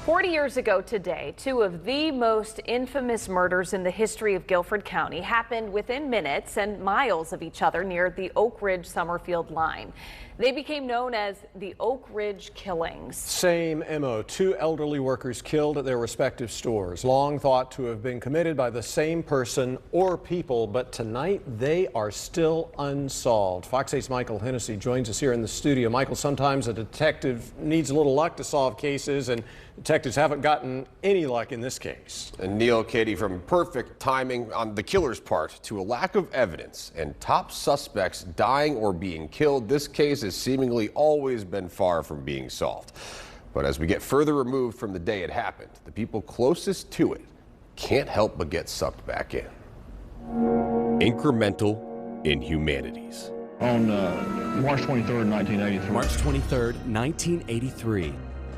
40 years ago today, two of the most infamous murders in the history of Guilford County happened within minutes and miles of each other near the Oak Ridge-Summerfield line. They became known as the Oak Ridge Killings. Same MO, two elderly workers killed at their respective stores, long thought to have been committed by the same person or people, but tonight they are still unsolved. Fox 8's Michael Hennessy joins us here in the studio. Michael, sometimes a detective needs a little luck to solve cases, and detectives haven't gotten any luck in this case. And Neil, Katie, from perfect timing on the killer's part to a lack of evidence and top suspects dying or being killed, this case has seemingly always been far from being solved. But as we get further removed from the day it happened, the people closest to it can't help but get sucked back in. Incremental inhumanities. On March 23rd, 1983. March 23rd, 1983.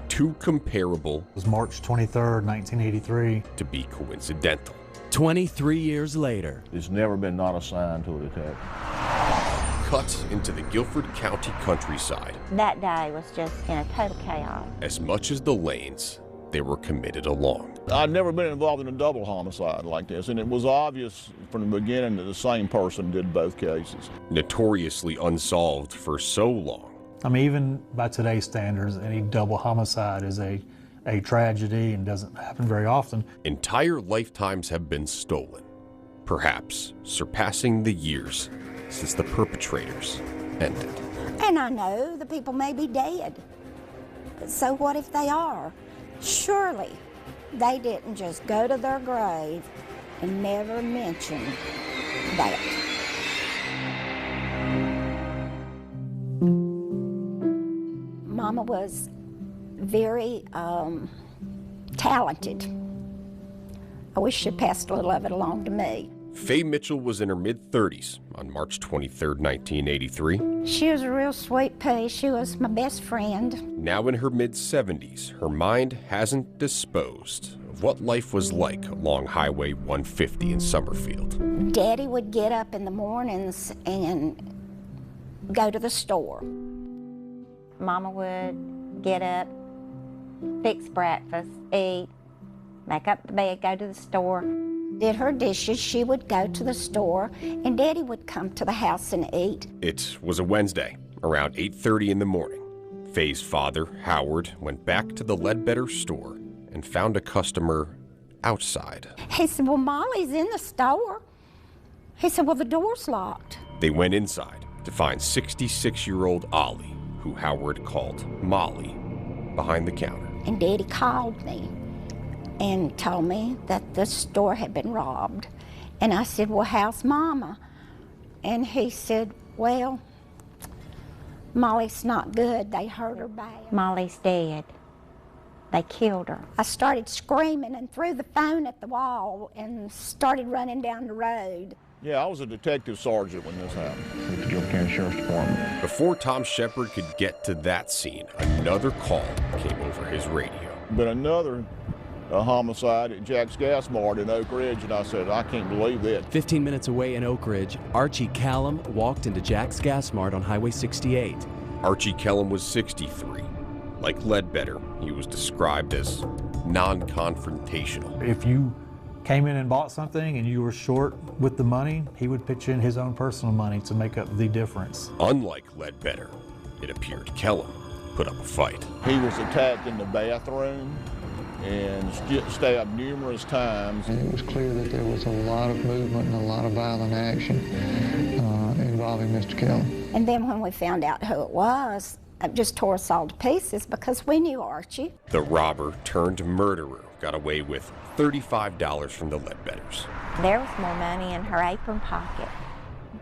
Too comparable. It was March 23rd, 1983. To be coincidental. 23 years later. It's never been not assigned to a detective. Cut into the Guilford County countryside. That day was just in a total chaos. As much as the lanes they were committed along. I'd never been involved in a double homicide like this, and it was obvious from the beginning that the same person did both cases. Notoriously unsolved for so long. I mean, even by today's standards, any double homicide is a tragedy and doesn't happen very often. Entire lifetimes have been stolen, perhaps surpassing the years since the perpetrators ended. And I know the people may be dead, but so what if they are? Surely they didn't just go to their grave and never mention that. Mama was very talented. I wish she'd passed a little of it along to me. Faye Mitchell was in her mid-30s on March 23rd, 1983. She was a real sweet pea. She was my best friend. Now in her mid-70s, her mind hasn't disposed of what life was like along Highway 150 in Summerfield. Daddy would get up in the mornings and go to the store. Mama would get up, fix breakfast, eat, make up the bed, go to the store. Did her dishes, she would go to the store, and Daddy would come to the house and eat. It was a Wednesday, around 8:30 in the morning. Faye's father, Howard, went back to the Ledbetter store and found a customer outside. He said, well, Molly's in the store. He said, well, the door's locked. They went inside to find 66-year-old Ollie, who Howard called Molly, behind the counter. And Daddy called me and told me that the store had been robbed. And I said, well, how's Mama? And he said, well, Molly's not good. They hurt her bad. Molly's dead. They killed her. I started screaming and threw the phone at the wall and started running down the road. Yeah, I was a detective sergeant when this happened with the Guilford County Sheriff's Department. Before Tom Shepard could get to that scene, another call came over his radio. But another homicide at Jack's Gas Mart in Oak Ridge, and I said, I can't believe that. 15 minutes away in Oak Ridge, Archie Callum walked into Jack's Gas Mart on Highway 68. Archie Callum was 63. Like Ledbetter, he was described as non-confrontational. If you came in and bought something and you were short with the money, he would pitch in his own personal money to make up the difference. Unlike Ledbetter, it appeared Callum put up a fight. He was attacked in the bathroom and stabbed numerous times. And it was clear that there was a lot of movement and a lot of violent action involving Mr. Callum. And then when we found out who it was, it just tore us all to pieces because we knew Archie. The robber turned murderer got away with $35 from the Ledbetters. There was more money in her apron pocket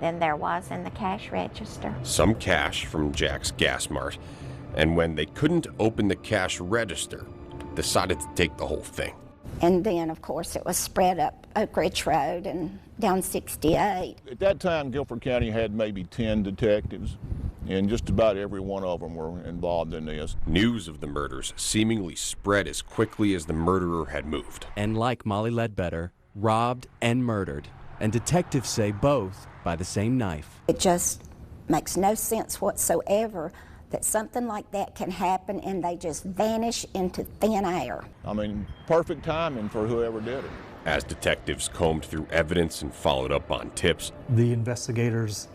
than there was in the cash register. Some cash from Jack's Gas Mart, and when they couldn't open the cash register, decided to take the whole thing. And then, of course, it was spread up Oak Ridge Road and down 68. At that time, Guilford County had maybe 10 detectives, and just about every one of them were involved in this. News of the murders seemingly spread as quickly as the murderer had moved. And like Molly Ledbetter, robbed and murdered, and detectives say both by the same knife. It just makes no sense whatsoever that something like that can happen and they just vanish into thin air. I mean, perfect timing for whoever did it. As detectives combed through evidence and followed up on tips, The investigators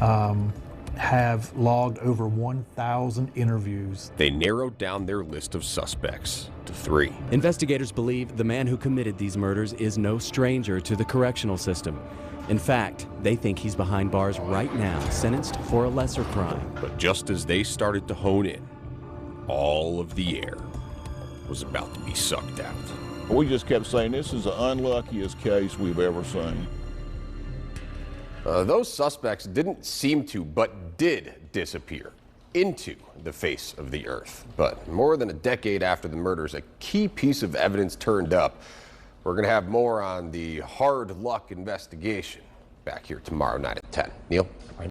have logged over 1,000 interviews. they narrowed down their list of suspects to 3. Investigators believe the man who committed these murders is no stranger to the correctional system. In fact, they think he's behind bars right now, sentenced for a lesser crime. But just as they started to hone in, all of the air was about to be sucked out. We just kept saying this is the unluckiest case we've ever seen. Those suspects didn't seem to, but did disappear into the face of the earth. But more than a decade after the murders, a key piece of evidence turned up. We're going to have more on the hard luck investigation back here tomorrow night at 10. Neil?